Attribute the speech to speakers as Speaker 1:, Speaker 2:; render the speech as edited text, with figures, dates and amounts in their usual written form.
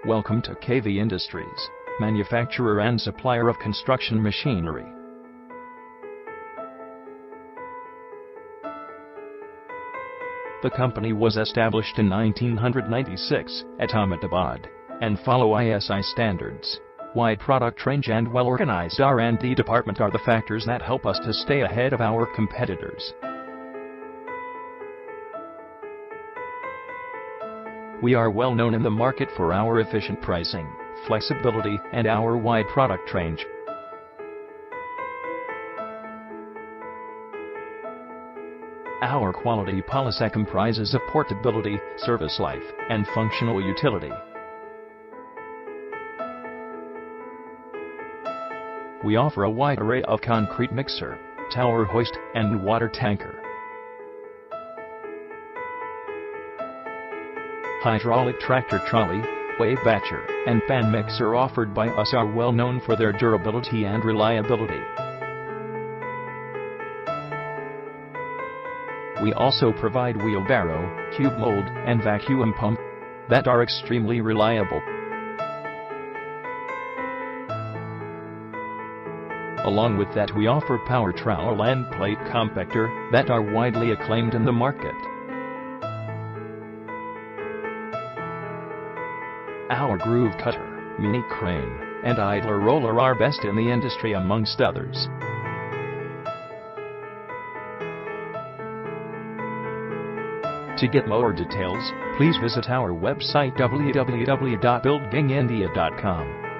Speaker 1: Welcome to KV Industries, manufacturer and supplier of construction machinery. The company was established in 1996 at Ahmedabad and follow ISI standards. Wide product range and well-organized R&D department are the factors that help us to stay ahead of our competitors. We are well known in the market for our efficient pricing, flexibility, and our wide product range. Our quality policy comprises of portability, service life, and functional utility. We offer a wide array of concrete mixer, tower hoist, and water tanker. Hydraulic tractor trolley, wave batcher, and pan mixer offered by us are well known for their durability and reliability. We also provide wheelbarrow, cube mold, and vacuum pump that are extremely reliable. Along with that, we offer power trowel and plate compactor that are widely acclaimed in the market. Our groove cutter, mini crane, and idler roller are best in the industry amongst others. To get more details, please visit our website www.buildgingindia.com.